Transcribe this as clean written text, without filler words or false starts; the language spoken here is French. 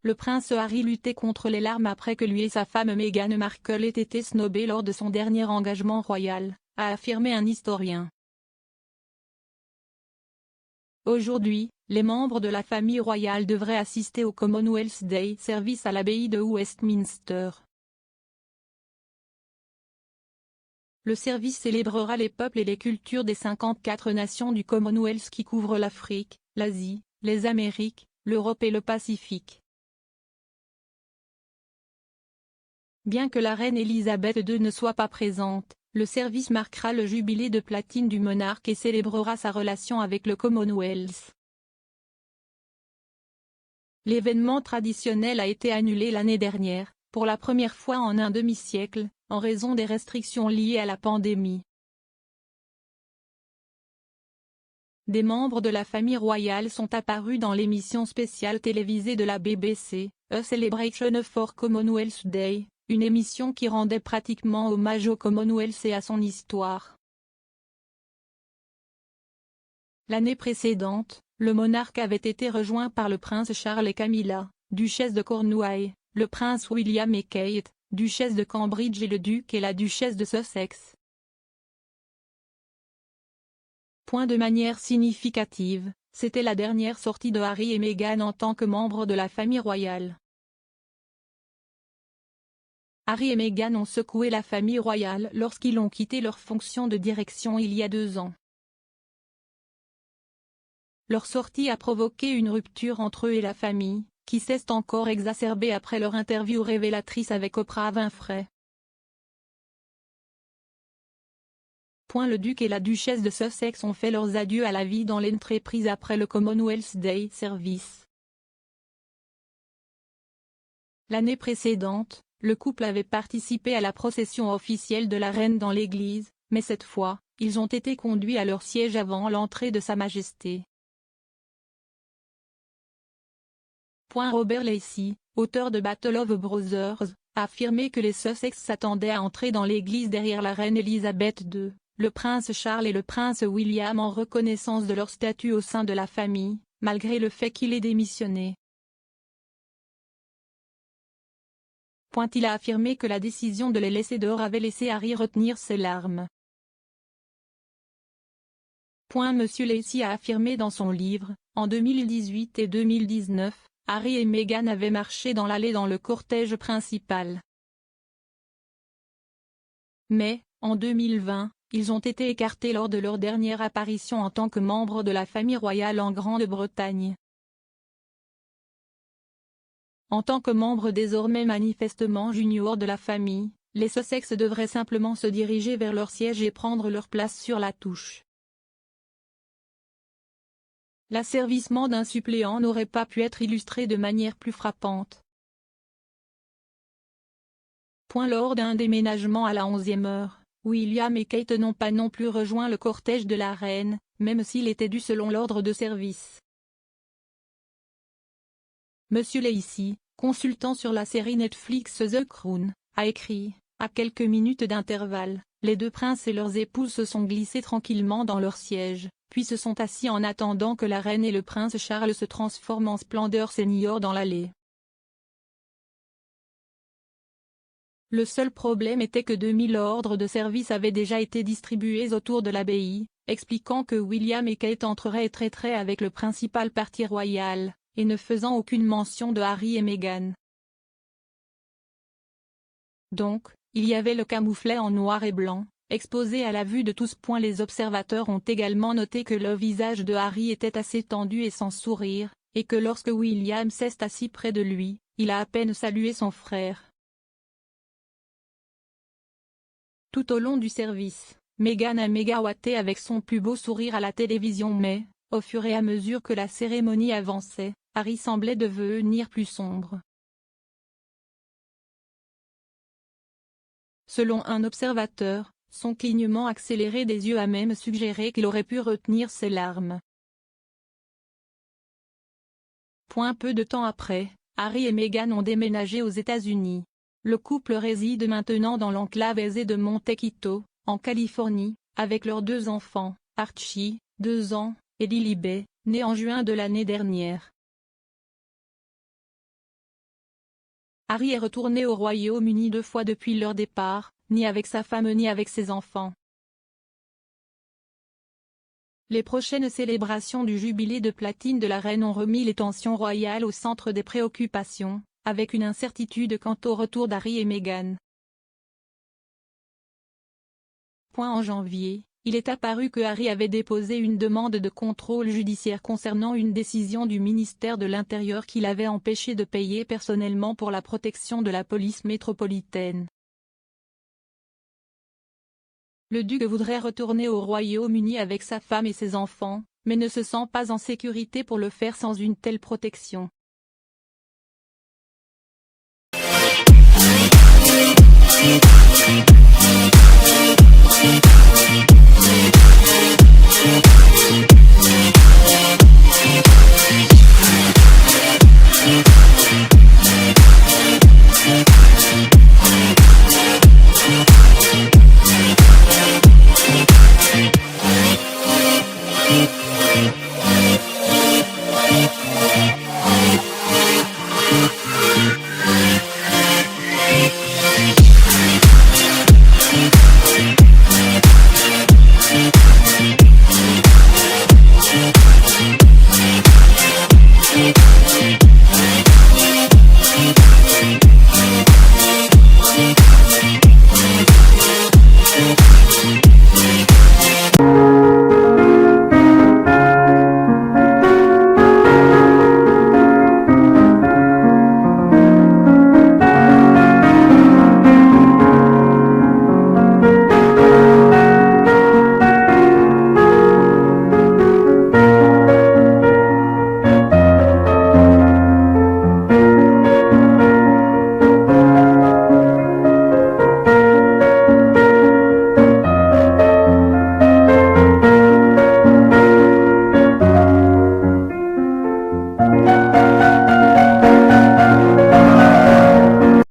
Le prince Harry luttait contre les larmes après que lui et sa femme Meghan Markle aient été snobés lors de son dernier engagement royal, a affirmé un historien. Aujourd'hui, les membres de la famille royale devraient assister au Commonwealth Day Service à l'abbaye de Westminster. Le service célébrera les peuples et les cultures des 54 nations du Commonwealth qui couvrent l'Afrique, l'Asie, les Amériques, l'Europe et le Pacifique. Bien que la reine Elisabeth II ne soit pas présente, le service marquera le jubilé de platine du monarque et célébrera sa relation avec le Commonwealth. L'événement traditionnel a été annulé l'année dernière, pour la première fois en un demi-siècle, en raison des restrictions liées à la pandémie. Des membres de la famille royale sont apparus dans l'émission spéciale télévisée de la BBC, A Celebration for Commonwealth Day, une émission qui rendait pratiquement hommage au Commonwealth et à son histoire. L'année précédente, le monarque avait été rejoint par le prince Charles et Camilla, duchesse de Cornouailles, le prince William et Kate, duchesse de Cambridge et le duc et la duchesse de Sussex. De manière significative, c'était la dernière sortie de Harry et Meghan en tant que membres de la famille royale. Harry et Meghan ont secoué la famille royale lorsqu'ils ont quitté leur fonction de direction il y a 2 ans. Leur sortie a provoqué une rupture entre eux et la famille, qui s'est encore exacerbée après leur interview révélatrice avec Oprah Winfrey. Le duc et la duchesse de Sussex ont fait leurs adieux à la vie dans l'entreprise après le Commonwealth Day Service. L'année précédente, le couple avait participé à la procession officielle de la reine dans l'église, mais cette fois, ils ont été conduits à leur siège avant l'entrée de Sa Majesté. Robert Lacey, auteur de Battle of the Brothers, a affirmé que les Sussex s'attendaient à entrer dans l'église derrière la reine Elisabeth II, le prince Charles et le prince William en reconnaissance de leur statut au sein de la famille, malgré le fait qu'il ait démissionné. Il a affirmé que la décision de les laisser dehors avait laissé Harry retenir ses larmes. Monsieur Lacey a affirmé dans son livre, en 2018 et 2019, Harry et Meghan avaient marché dans l'allée dans le cortège principal. Mais, en 2020, ils ont été écartés lors de leur dernière apparition en tant que membres de la famille royale en Grande-Bretagne. En tant que membres désormais manifestement juniors de la famille, les Sussex devraient simplement se diriger vers leur siège et prendre leur place sur la touche. L'asservissement d'un suppléant n'aurait pas pu être illustré de manière plus frappante. Lors d'un déménagement à la 11e heure, William et Kate n'ont pas non plus rejoint le cortège de la reine, même s'il était dû selon l'ordre de service. Monsieur Lacey, consultant sur la série Netflix The Crown, a écrit, à quelques minutes d'intervalle, les 2 princes et leurs épouses se sont glissés tranquillement dans leur siège, puis se sont assis en attendant que la reine et le prince Charles se transforment en splendeur senior dans l'allée. Le seul problème était que 2000 ordres de service avaient déjà été distribués autour de l'abbaye, expliquant que William et Kate entreraient et traiteraient avec le principal parti royal, et ne faisant aucune mention de Harry et Meghan. Donc, il y avait le camouflet en noir et blanc, exposé à la vue de tous. Les observateurs ont également noté que le visage de Harry était assez tendu et sans sourire, et que lorsque William s'est assis près de lui, il a à peine salué son frère. Tout au long du service, Meghan a mégawaté avec son plus beau sourire à la télévision mais, au fur et à mesure que la cérémonie avançait, Harry semblait devenir plus sombre. Selon un observateur, son clignement accéléré des yeux a même suggéré qu'il aurait pu retenir ses larmes. Peu de temps après, Harry et Meghan ont déménagé aux États-Unis. Le couple réside maintenant dans l'enclave aisée de Montecito, en Californie, avec leurs 2 enfants, Archie, 2 ans, et Lily Bay, née en juin de l'année dernière. Harry est retourné au Royaume-Uni 2 fois depuis leur départ, ni avec sa femme ni avec ses enfants. Les prochaines célébrations du jubilé de platine de la reine ont remis les tensions royales au centre des préoccupations, avec une incertitude quant au retour d'Harry et Meghan. En janvier, il est apparu que Harry avait déposé une demande de contrôle judiciaire concernant une décision du ministère de l'Intérieur qui l'avait empêché de payer personnellement pour la protection de la police métropolitaine. Le duc voudrait retourner au Royaume-Uni avec sa femme et ses enfants, mais ne se sent pas en sécurité pour le faire sans une telle protection.